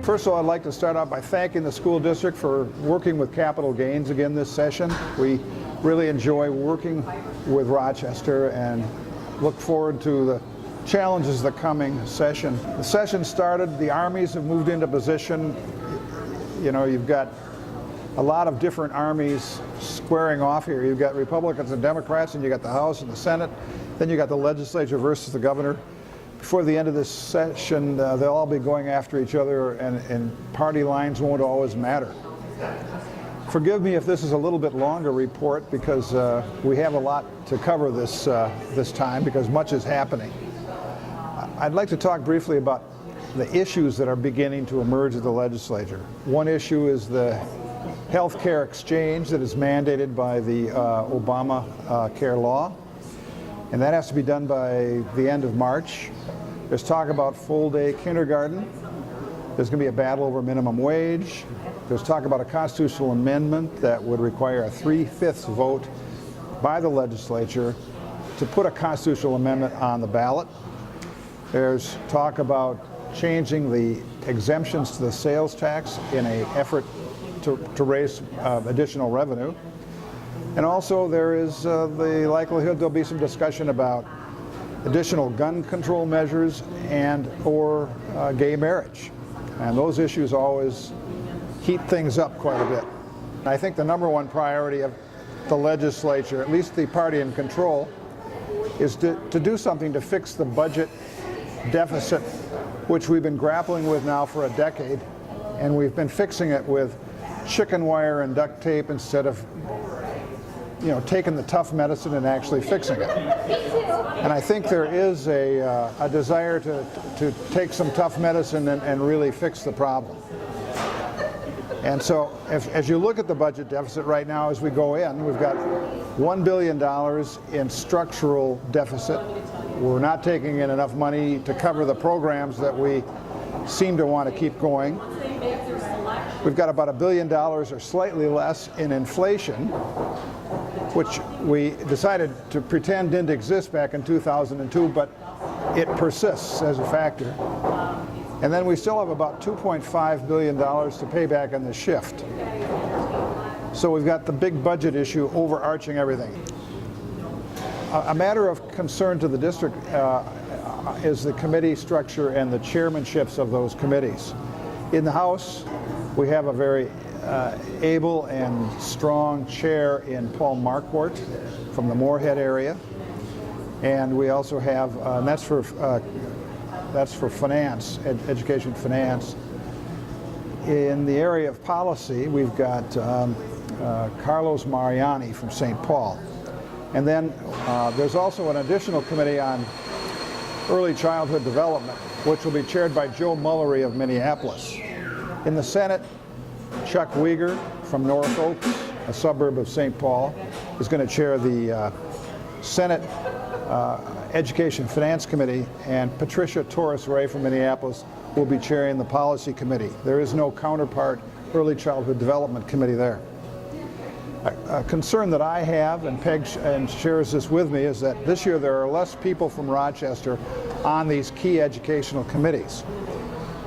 First of all, I'd like to start out by thanking the school district for working with capital gains again this session. We really enjoy working with Rochester and look forward to the challenges of the coming session. The session started, the armies have moved into position. You know, you've got a lot of different armies squaring off here. You've got Republicans and Democrats, and you got the House and the Senate. Then you got the legislature versus the governor. Before the end of this session, they'll all be going after each other, and party lines won't always matter. Forgive me if this is a little bit longer report, because we have a lot to cover this time, because much is happening. I'd like to talk briefly about the issues that are beginning to emerge at the legislature. One issue is the health care exchange that is mandated by the Obama care law, and that has to be done by the end of March. There's talk about full-day kindergarten. There's going to be a battle over minimum wage. There's talk about a constitutional amendment that would require a 3/5 vote by the legislature to put a constitutional amendment on the ballot. There's talk about changing the exemptions to the sales tax in an effort to raise additional revenue. And also there is the likelihood there'll be some discussion about additional gun control measures and or gay marriage. And those issues always heat things up quite a bit. I think the number one priority of the legislature, at least the party in control, is to do something to fix the budget deficit, which we've been grappling with now for a decade, and we've been fixing it with chicken wire and duct tape instead of, you know, taking the tough medicine and actually fixing it. And I think there is a desire to take some tough medicine and really fix the problem. And so as you look at the budget deficit right now as we go in, we've got $1 billion in structural deficit. We're not taking in enough money to cover the programs that we seem to want to keep going. We've got about $1 billion or slightly less in inflation, which we decided to pretend didn't exist back in 2002, but it persists as a factor. And then we still have about $2.5 billion to pay back on the shift. So we've got the big budget issue overarching everything. A matter of concern to the district is the committee structure and the chairmanships of those committees. In the House, we have a very able and strong chair in Paul Marquardt from the Moorhead area, and we also have, and that's for finance, education finance. In the area of policy, we've got Carlos Mariani from St. Paul, and then there's also an additional committee on early childhood development, which will be chaired by Joe Mullery of Minneapolis. In the Senate, Chuck Uyghur from North Oaks, a suburb of St. Paul, is going to chair the Senate Education Finance Committee, and Patricia Torres-Ray from Minneapolis will be chairing the Policy Committee. There is no counterpart Early Childhood Development Committee there. A concern that I have, and Peg shares this with me, is that this year there are less people from Rochester on these key educational committees.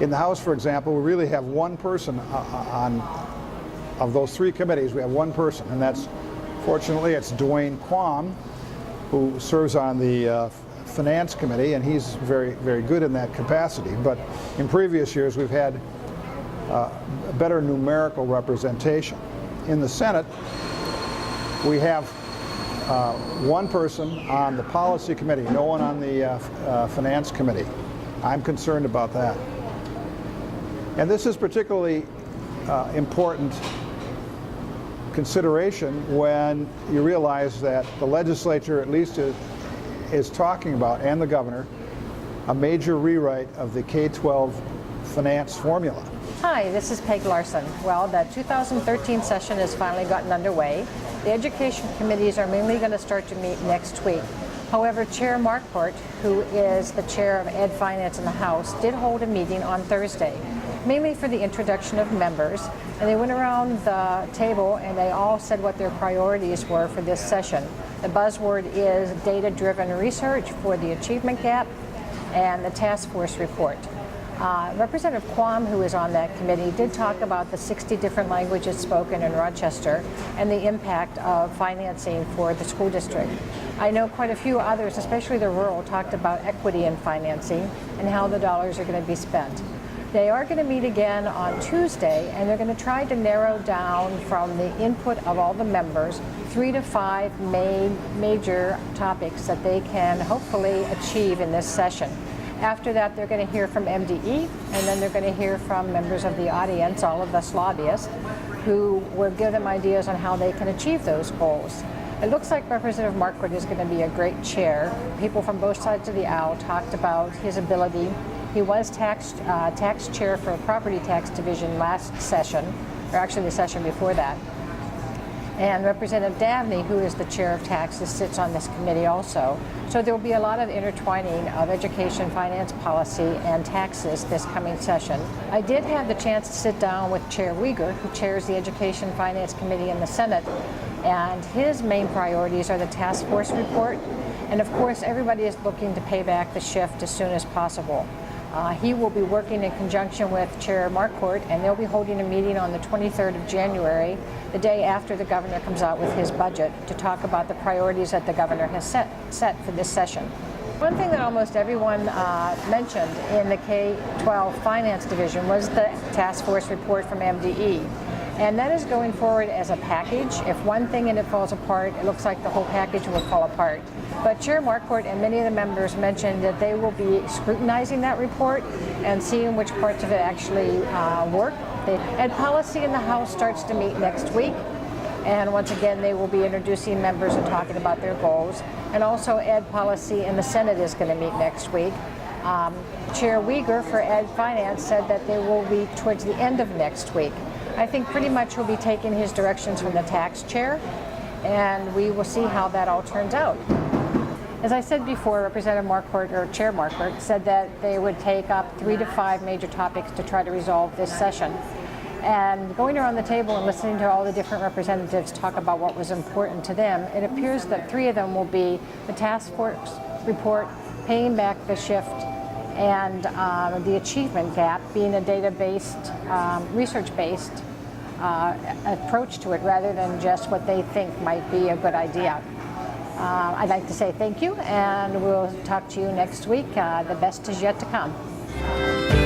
In the House, for example, we really have one person of those three committees, we have one person, and that's, fortunately, it's Dwayne Quam, who serves on the Finance Committee, and he's very, very good in that capacity. But in previous years, we've had better numerical representation. In the Senate, we have one person on the Policy Committee, no one on the Finance Committee. I'm concerned about that. And this is particularly important consideration when you realize that the legislature at least is talking about, and the governor, a major rewrite of the K-12 finance formula. Hi, this is Peg Larson. Well, the 2013 session has finally gotten underway. The education committees are mainly going to start to meet next week. However, Chair Marquardt, who is the chair of Ed Finance in the House, did hold a meeting on Thursday, mainly for the introduction of members, and they went around the table and they all said what their priorities were for this session. The buzzword is data-driven research for the achievement gap and the task force report. Representative Quam, who is on that committee, did talk about the 60 different languages spoken in Rochester and the impact of financing for the school district. I know quite a few others, especially the rural, talked about equity in financing and how the dollars are going to be spent. They are going to meet again on Tuesday, and they're going to try to narrow down from the input of all the members 3 to 5 major topics that they can hopefully achieve in this session. After that, they're going to hear from MDE, and then they're going to hear from members of the audience, all of us lobbyists, who will give them ideas on how they can achieve those goals. It looks like Representative Marquardt is going to be a great chair. People from both sides of the aisle talked about his ability. He was tax chair for a property tax division last session, or actually the session before that. And Representative Dabney, who is the chair of taxes, sits on this committee also. So there will be a lot of intertwining of education, finance policy, and taxes this coming session. I did have the chance to sit down with Chair Uyghur, who chairs the Education Finance Committee in the Senate, and his main priorities are the task force report. And of course, everybody is looking to pay back the shift as soon as possible. He will be working in conjunction with Chair Marquardt, and they'll be holding a meeting on the 23rd of January, the day after the governor comes out with his budget, to talk about the priorities that the governor has set for this session. One thing that almost everyone mentioned in the K-12 Finance Division was the task force report from MDE. And that is going forward as a package. If one thing in it falls apart, it looks like the whole package will fall apart. But Chair Marquardt and many of the members mentioned that they will be scrutinizing that report and seeing which parts of it actually work. Ed Policy in the House starts to meet next week. And once again, they will be introducing members and talking about their goals. And also Ed Policy in the Senate is going to meet next week. Chair Uyghur for Ed Finance said that they will be towards the end of next week. I think pretty much he'll be taking his directions from the tax chair, and we will see how that all turns out. As I said before, Representative Marquardt, or Chair Marquardt, said that they would take up 3 to 5 major topics to try to resolve this session. And going around the table and listening to all the different representatives talk about what was important to them, it appears that 3 of them will be the task force report, paying back the shift, and the achievement gap, being a data-based, research-based approach to it rather than just what they think might be a good idea. I'd like to say thank you, and we'll talk to you next week. The best is yet to come.